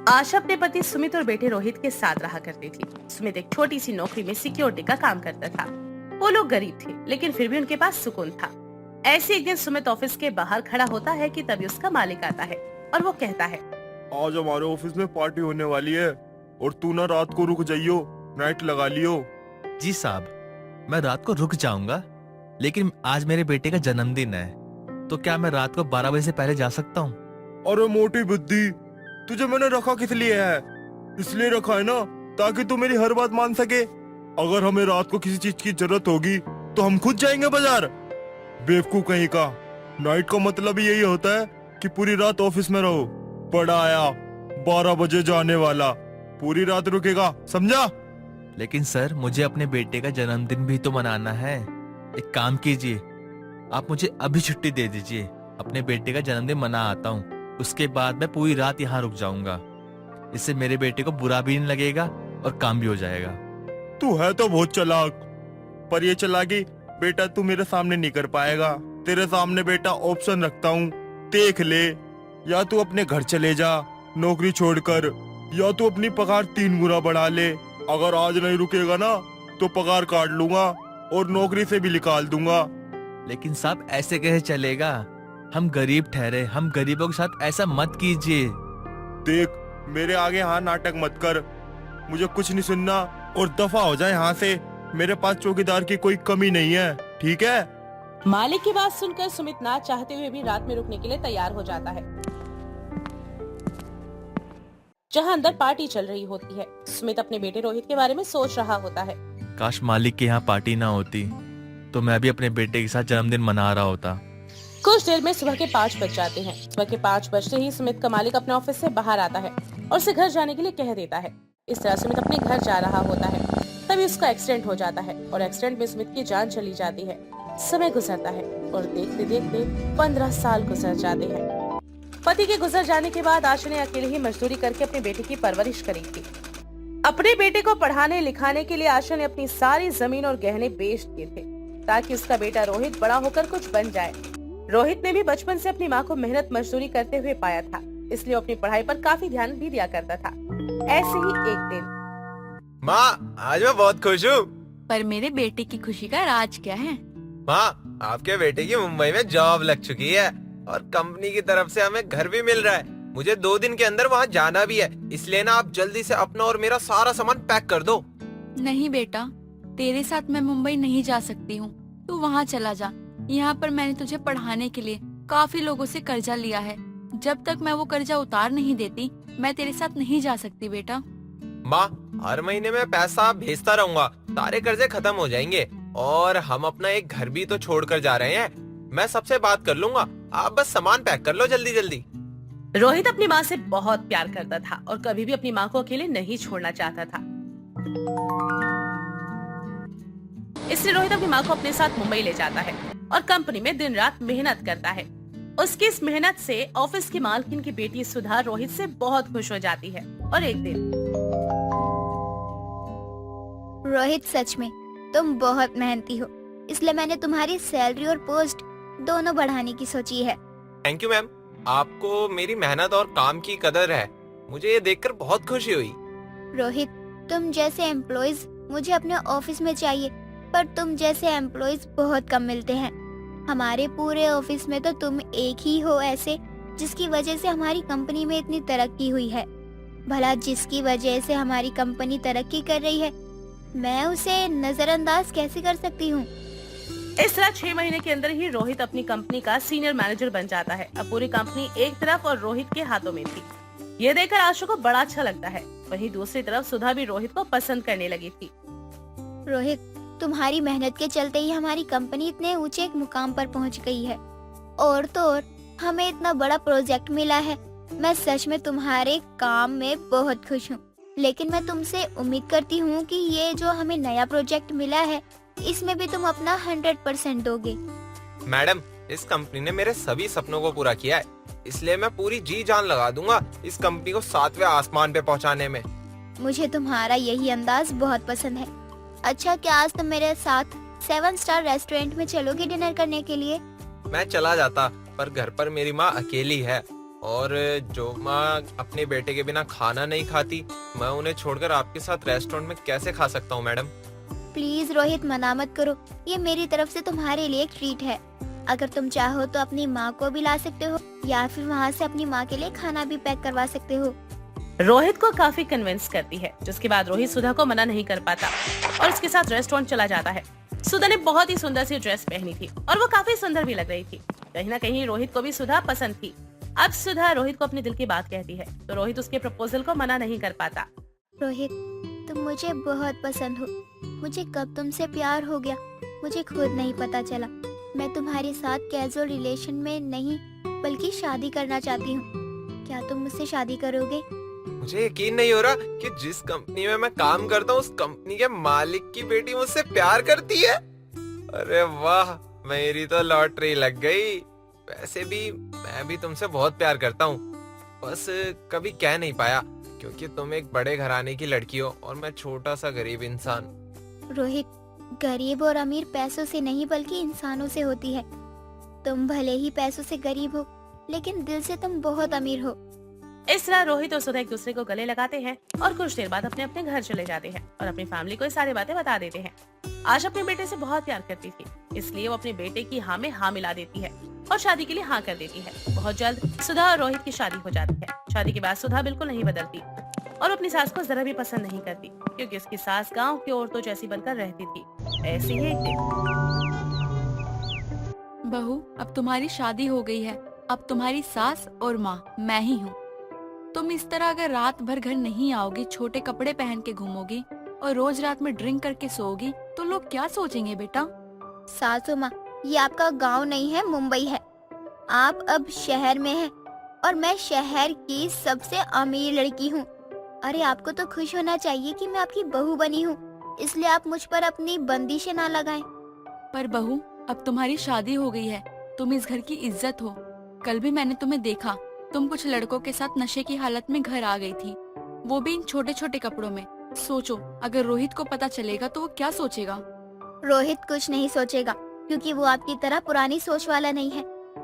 आशा अपने पति सुमित और बेटे रोहित के साथ रहा करती थी। सुमित एक छोटी सी नौकरी में सिक्योरिटी का काम करता था। वो लोग गरीब थे, लेकिन फिर भी उनके पास सुकून था। ऐसे एक दिन सुमित ऑफिस के बाहर खड़ा होता है कि तभी उसका मालिक आता है और वो कहता है, आज हमारे ऑफिस में पार्टी होने वाली है और तू ना रात को रुक जाइयो, नाइट लगा लियो। जी साहब, मैं रात को रुक जाऊंगा, लेकिन आज मेरे बेटे का जन्मदिन है, तो क्या मैं रात को 12 बजे से पहले जा सकता हूँ? अरे मोटी बुद्धि, तुझे मैंने रखा किस लिए है? इसलिए रखा है ना ताकि तू मेरी हर बात मान सके। अगर हमें रात को किसी चीज की जरूरत होगी तो हम खुद जाएंगे बाजार। बेवकूफ कहीं का, नाइट का मतलब ही यही होता है कि पूरी रात ऑफिस में रहो। बड़ा आया 12 बजे जाने वाला, पूरी रात रुकेगा, समझा? लेकिन सर, मुझे अपने बेटे का जन्मदिन भी तो मनाना है। एक काम कीजिए, आप मुझे अभी छुट्टी दे दीजिए, अपने बेटे का जन्मदिन मना आता हूँ। उसके बाद मैं पूरी रात यहाँ रुक जाऊंगा। इससे मेरे बेटे को बुरा भी नहीं लगेगा और काम भी हो जाएगा। तू है तो बहुत चालाक, पर ये चालाकी बेटा तू मेरे सामने नहीं कर पाएगा। तेरे सामने बेटा ऑप्शन रखता हूँ, देख ले। या तू अपने घर चले जा नौकरी छोड़कर, या तू अपनी पगार 3 गुना बढ़ा ले। अगर आज नहीं रुकेगा ना तो पगार काट लूंगा और नौकरी से भी निकाल दूंगा। लेकिन साहब, ऐसे कैसे चलेगा? हम गरीब ठहरे, हम गरीबों के साथ ऐसा मत कीजिए। देख, मेरे आगे हाँ नाटक मत कर, मुझे कुछ नहीं सुनना और दफा हो जाए यहाँ से। मेरे पास चौकीदार की कोई कमी नहीं है, ठीक है? मालिक की बात सुनकर सुमित ना चाहते हुए भी रात में रुकने के लिए तैयार हो जाता है। जहां अंदर पार्टी चल रही होती है, सुमित अपने बेटे रोहित के बारे में सोच रहा होता है। काश मालिक के यहाँ पार्टी ना होती, तो मैं भी अपने बेटे के साथ जन्मदिन मना रहा होता। कुछ देर में सुबह के 5 बज जाते हैं। सुबह के 5 बजते ही सुमित का मालिक अपने ऑफिस से बाहर आता है और उसे घर जाने के लिए कह देता है। इस तरह सुमित अपने घर जा रहा होता है, तभी उसका एक्सीडेंट हो जाता है और एक्सीडेंट में सुमित की जान चली जाती है। समय गुजरता है और देखते देखते 15 साल गुजर जाते हैं। पति के गुजर जाने के बाद आशा ने अकेले ही मजदूरी करके अपने बेटे की परवरिश करी थी। अपने बेटे को पढ़ाने लिखाने के लिए आशा ने अपनी सारी जमीन और गहने बेच दिए थे, ताकि उसका बेटा रोहित बड़ा होकर कुछ बन जाए। रोहित ने भी बचपन से अपनी माँ को मेहनत मजदूरी करते हुए पाया था, इसलिए वो अपनी पढ़ाई पर काफी ध्यान भी दिया करता था। ऐसे ही एक दिन, माँ, आज मैं बहुत खुश हूँ। पर मेरे बेटे की खुशी का राज क्या है? माँ, आपके बेटे की मुंबई में जॉब लग चुकी है और कंपनी की तरफ से हमें घर भी मिल रहा है। मुझे 2 दिन के अंदर वहाँ जाना भी है, इसलिए ना आप जल्दी से अपना और मेरा सारा सामान पैक कर दो। नहीं बेटा, तेरे साथ मैं मुंबई नहीं जा सकती हूँ। तू वहाँ चला जा। यहाँ पर मैंने तुझे पढ़ाने के लिए काफी लोगों से कर्जा लिया है। जब तक मैं वो कर्जा उतार नहीं देती, मैं तेरे साथ नहीं जा सकती बेटा। माँ, हर महीने में पैसा भेजता रहूंगा, सारे कर्जे खत्म हो जाएंगे और हम अपना एक घर भी तो छोड़ कर जा रहे हैं। मैं सबसे बात कर लूंगा, आप बस सामान पैक कर लो जल्दी जल्दी। रोहित अपनी माँ से बहुत प्यार करता था और कभी भी अपनी माँ को अकेले नहीं छोड़ना चाहता था। इसलिए रोहित अपनी माँ को अपने साथ मुंबई ले जाता है और कंपनी में दिन रात मेहनत करता है। उसकी इस मेहनत से ऑफिस की मालकिन की बेटी सुधा रोहित से बहुत खुश हो जाती है। और एक दिन, रोहित, सच में तुम बहुत मेहनती हो, इसलिए मैंने तुम्हारी सैलरी और पोस्ट दोनों बढ़ाने की सोची है। थैंक यू मैम, आपको मेरी मेहनत और काम की कदर है। मुझे ये देखकर बहुत खुशी हुई। रोहित, तुम जैसे एम्प्लॉइज मुझे अपने ऑफिस में चाहिए, पर तुम जैसे एम्प्लॉइज बहुत कम मिलते हैं। हमारे पूरे ऑफिस में तो तुम एक ही हो ऐसे, जिसकी वजह से हमारी कंपनी में इतनी तरक्की हुई है। भला जिसकी वजह से हमारी कंपनी तरक्की कर रही है, मैं उसे नजरअंदाज कैसे कर सकती हूँ? इस तरह 6 महीने के अंदर ही रोहित अपनी कंपनी का सीनियर मैनेजर बन जाता है। अब पूरी कंपनी एक तरफ और रोहित के हाथों में थी। ये देखकर आशा को बड़ा अच्छा लगता है। वहीं दूसरी तरफ सुधा भी रोहित को पसंद करने लगी थी। रोहित, तुम्हारी मेहनत के चलते ही हमारी कंपनी इतने ऊंचे एक मुकाम पर पहुंच गई है। और तो और हमें इतना बड़ा प्रोजेक्ट मिला है। मैं सच में तुम्हारे काम में बहुत खुश हूँ, लेकिन मैं तुमसे उम्मीद करती हूँ कि ये जो हमें नया प्रोजेक्ट मिला है, इसमें भी तुम अपना 100% दोगे। मैडम, इस कंपनी ने मेरे सभी सपनों को पूरा किया है, इसलिए मैं पूरी जी जान लगा दूंगा इस कंपनी को 7वें आसमान पे पहुंचाने में। मुझे तुम्हारा यही अंदाज बहुत पसंद है। अच्छा, क्या आज तुम मेरे साथ 7 स्टार रेस्टोरेंट में चलोगे डिनर करने के लिए? मैं चला जाता, पर घर पर मेरी माँ अकेली है और जो माँ अपने बेटे के बिना खाना नहीं खाती, मैं उन्हें छोड़कर आपके साथ रेस्टोरेंट में कैसे खा सकता हूँ मैडम? प्लीज रोहित, मना मत करो। ये मेरी तरफ से तुम्हारे लिए एक ट्रीट है। अगर तुम चाहो तो अपनी माँ को भी ला सकते हो या फिर वहाँ से अपनी माँ के लिए खाना भी पैक करवा सकते हो। रोहित को काफी कन्विंस करती है, जिसके बाद रोहित सुधा को मना नहीं कर पाता और उसके साथ रेस्टोरेंट चला जाता है। सुधा ने बहुत ही सुंदर सी ड्रेस पहनी थी और वो काफी सुंदर भी लग रही थी। कहीं ना कहीं रोहित को भी सुधा पसंद थी। अब सुधा रोहित को अपनी दिल की बात कहती है तो रोहित उसके प्रपोजल को मना नहीं कर पाता। रोहित, तुम मुझे बहुत पसंद हो। मुझे कब तुमसे प्यार हो गया मुझे खुद नहीं पता चला। मैं तुम्हारे साथ कैजुअल रिलेशन में नहीं बल्कि शादी करना चाहती हूँ। क्या तुम मुझसे शादी करोगे? मुझे यकीन नहीं हो रहा कि जिस कंपनी में मैं काम करता हूँ उस कंपनी के मालिक की बेटी मुझसे प्यार करती है। अरे वाह, मेरी तो लॉटरी लग गई। वैसे भी मैं भी तुमसे बहुत प्यार करता हूँ, बस कभी कह नहीं पाया क्योंकि तुम एक बड़े घराने की लड़की हो और मैं छोटा सा गरीब इंसान। रोहित, गरीब और अमीर पैसों से नहीं बल्कि इंसानों से होती है। तुम भले ही पैसों से गरीब हो लेकिन दिल से तुम बहुत अमीर हो। इस तरह रोहित और सुधा एक दूसरे को गले लगाते हैं और कुछ देर बाद अपने अपने घर चले जाते हैं और अपनी फैमिली को ये सारी बातें बता देते हैं। आशा अपने बेटे से बहुत प्यार करती थी, इसलिए वो अपने बेटे की हाँ में हाँ मिला देती है और शादी के लिए हाँ कर देती है। बहुत जल्द सुधा और रोहित की शादी हो जाती है। शादी के बाद सुधा बिल्कुल नहीं बदलती और अपनी सास को जरा भी पसंद नहीं करती क्योंकि उसकी सास गाँव की औरतों जैसी बनकर रहती थी। ऐसे ही एक दिन, बहू, अब तुम्हारी शादी हो गई है। अब तुम्हारी सास और माँ मैं ही हूँ। तुम इस तरह अगर रात भर घर नहीं आओगी, छोटे कपड़े पहन के घूमोगी और रोज रात में ड्रिंक करके सोओगी तो लोग क्या सोचेंगे बेटा? सासू माँ, ये आपका गांव नहीं है, मुंबई है। आप अब शहर में हैं और मैं शहर की सबसे अमीर लड़की हूँ। अरे आपको तो खुश होना चाहिए कि मैं आपकी बहू बनी हूँ, इसलिए आप मुझ पर अपनी बंदिशें ना लगाएं। पर बहू, अब तुम्हारी शादी हो गई है, तुम इस घर की इज्जत हो। कल भी मैंने तुम्हें देखा, तुम कुछ लड़कों के साथ नशे की हालत में घर आ गई थी, वो भी इन छोटे छोटे कपड़ों में। सोचो, अगर रोहित को पता चलेगा तो वो क्या सोचेगा? रोहित कुछ नहीं सोचेगा क्योंकि वो आपकी तरह पुरानी सोच वाला नहीं है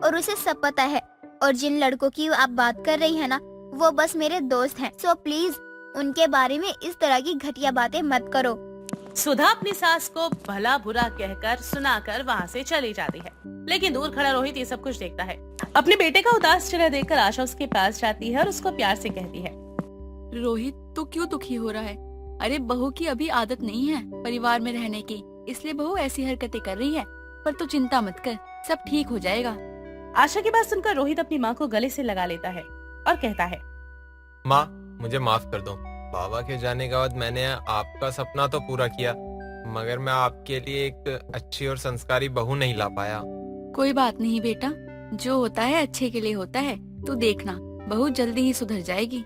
और उसे सब पता है। और जिन लड़कों की आप बात कर रही है ना, वो बस मेरे दोस्त हैं। सो प्लीज उनके बारे में इस तरह की घटिया बातें मत करो। सुधा अपनी सास को भला बुरा कहकर सुनाकर वहाँ से चली जाती है, लेकिन दूर खड़ा रोहित ये सब कुछ देखता है। अपने बेटे का उदास चेहरा देखकर आशा उसके पास जाती है और उसको प्यार से कहती है, रोहित, तू क्यों दुखी हो रहा है? अरे बहू की अभी आदत नहीं है परिवार में रहने की, इसलिए बहू ऐसी हरकतें कर रही है। पर तू चिंता मत कर, सब ठीक हो जाएगा। आशा की बात सुनकर रोहित अपनी माँ को गले से लगा लेता है और कहता है, माँ, मुझे माफ कर दो। बाबा के जाने के बाद मैंने आपका सपना तो पूरा किया, मगर मैं आपके लिए एक अच्छी और संस्कारी बहू नहीं ला पाया। कोई बात नहीं बेटा, जो होता है अच्छे के लिए होता है। तू देखना, बहू जल्दी ही सुधर जाएगी।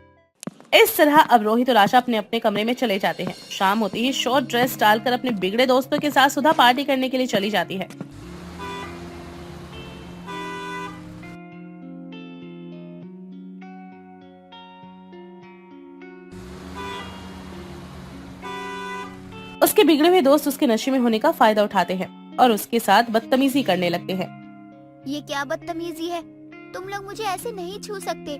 इस तरह अब रोहित और आशा अपने अपने कमरे में चले जाते हैं। शाम होते ही शॉर्ट ड्रेस डालकर अपने बिगड़े दोस्तों के साथ सुधा पार्टी करने के लिए चली जाती है। उसके बिगड़े हुए दोस्त उसके नशे में होने का फायदा उठाते हैं और उसके साथ बदतमीजी करने लगते हैं। ये क्या बदतमीजी है? तुम लोग मुझे ऐसे नहीं छू सकते।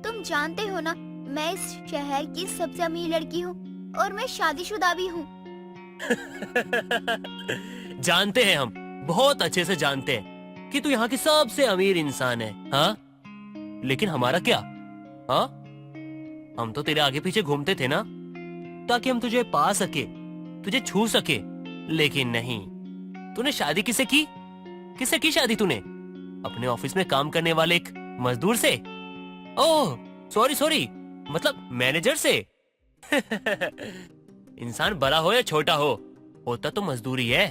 तुम जानते हो ना, मैं इस शहर की सबसे अमीर लड़की हूँ और मैं शादीशुदा भी हूँ। जानते हैं, हम बहुत अच्छे से जानते हैं कि तू यहाँ की सबसे अमीर इंसान है। हाँ, लेकिन हमारा क्या? हाँ, हम तो तेरे आगे पीछे घूमते थे ना, ताकि हम तुझे पा सके, तुझे छू सके। लेकिन नहीं, तूने शादी किससे की? किससे की शादी तूने? अपने ऑफिस में काम करने वाले एक मजदूर से। ओह सॉरी, मतलब मैनेजर से। इंसान बड़ा हो या छोटा हो, होता तो मजदूरी है।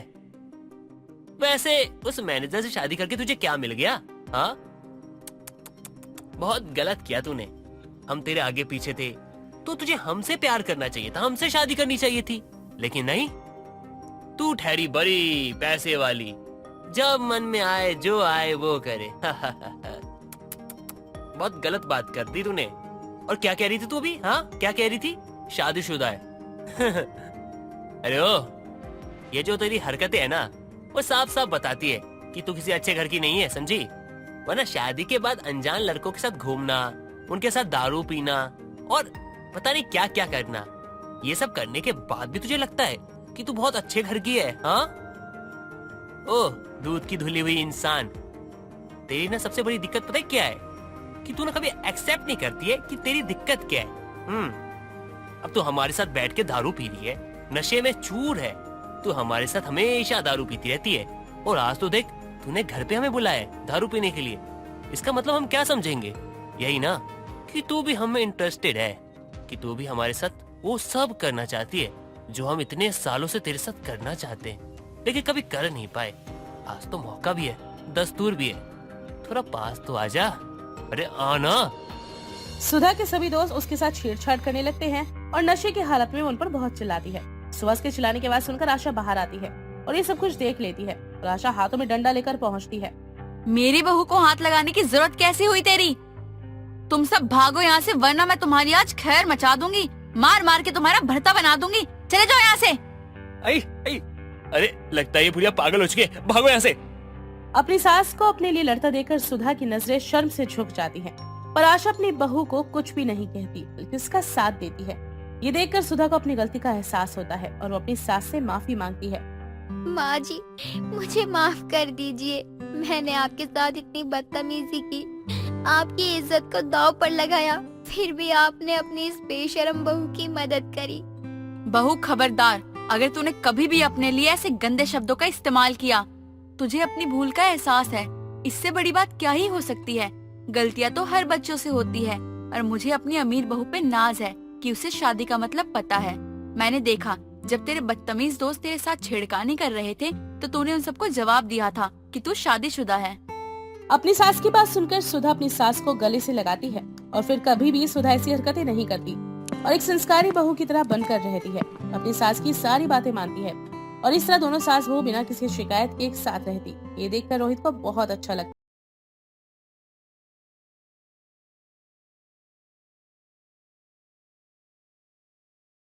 वैसे उस मैनेजर से शादी करके तुझे क्या मिल गया? हाँ, बहुत गलत किया तूने। हम तेरे आगे पीछे थे तो तुझे हमसे प्यार करना चाहिए था, हमसे शादी करनी चाहिए थी। लेकिन नहीं, तू ठहरी बड़ी पैसे वाली, जब मन में आए जो आए वो करे। बहुत गलत बात कर दी तूने। और क्या कह रही थी तू अभी? हाँ, क्या कह रही थी? शादीशुदा है। अरे ओ, ये जो तेरी हरकतें है ना, वो साफ साफ बताती है कि तू किसी अच्छे घर की नहीं है, समझी? वरना शादी के बाद अनजान लड़कों के साथ घूमना, उनके साथ दारू पीना और पता नहीं क्या क्या करना, ये सब करने के बाद भी तुझे लगता है कि तू बहुत अच्छे घर की है? हाँ? ओह, दूध की धुली हुई इंसान, तेरी ना सबसे बड़ी दिक्कत पता है क्या है? कि तू ना कभी एक्सेप्ट नहीं करती है कि तेरी दिक्कत क्या है। अब तू हमारे साथ बैठ के दारू पी रही है, नशे में चूर है, तू हमारे साथ हमेशा दारू पीती रहती है, और आज तो देख तूने घर पे हमें बुलाया है दारू पीने के लिए। इसका मतलब हम क्या समझेंगे? यही ना कि तू भी हमें इंटरेस्टेड है, कि तू भी हमारे साथ वो सब करना चाहती है जो हम इतने सालों से तेरे साथ करना चाहते हैं, लेकिन कभी कर नहीं पाए। आज तो मौका भी है, दस्तूर भी है, थोड़ा पास तो आजा। अरे आना। सुधा के सभी दोस्त उसके साथ छेड़छाड़ करने लगते हैं और नशे की हालत में उन पर बहुत चिल्लाती है। सुबह के चिल्लाने की आवाज सुनकर आशा बाहर आती है और ये सब कुछ देख लेती है और आशा हाथों में डंडा लेकर पहुंचती है। मेरी बहू को हाथ लगाने की जरूरत कैसे हुई तेरी? तुम सब भागो यहाँ से, वरना मैं तुम्हारी आज खैर मचा दूंगी, मार मार के तुम्हारा भरता बना दूंगी। चले जाओ यहाँ से। आई, आई, अरे लगता है ये बुढ़िया पागल हो चुकी है, भागो यहाँ से। अपनी सास को अपने लिए लड़ता देखकर सुधा की नजरें शर्म से झुक जाती हैं, पर आशा अपनी बहू को कुछ भी नहीं कहती बल्कि उसका साथ देती है। ये देखकर सुधा को अपनी गलती का एहसास होता है और वो अपनी सास से माफी मांगती है। माँ जी, मुझे माफ कर दीजिए, मैंने आपके साथ इतनी बदतमीजी की, आपकी इज्जत को दांव पर लगाया, फिर भी आपने अपनी इस बेशरम बहू की मदद करी। बहू खबरदार, अगर तूने कभी भी अपने लिए ऐसे गंदे शब्दों का इस्तेमाल किया, तुझे अपनी भूल का एहसास है, इससे बड़ी बात क्या ही हो सकती है। गलतियाँ तो हर बच्चों से होती है, और मुझे अपनी अमीर बहू पे नाज है कि उसे शादी का मतलब पता है। मैंने देखा जब तेरे बदतमीज दोस्त तेरे साथ छेड़खानी कर रहे थे तो तूने उन सबको जवाब दिया था कि तू शादीशुदा है। अपनी सास की बात सुनकर सुधा अपनी सास को गले से लगाती है और फिर कभी भी सुधा ऐसी हरकतें नहीं करती और एक संस्कारी बहू की तरह बनकर रहती है। अपनी सास की सारी बातें मानती है और इस तरह दोनों सास बहू बिना किसी शिकायत के एक साथ रहती। ये देखकर रोहित को बहुत अच्छा लगता है।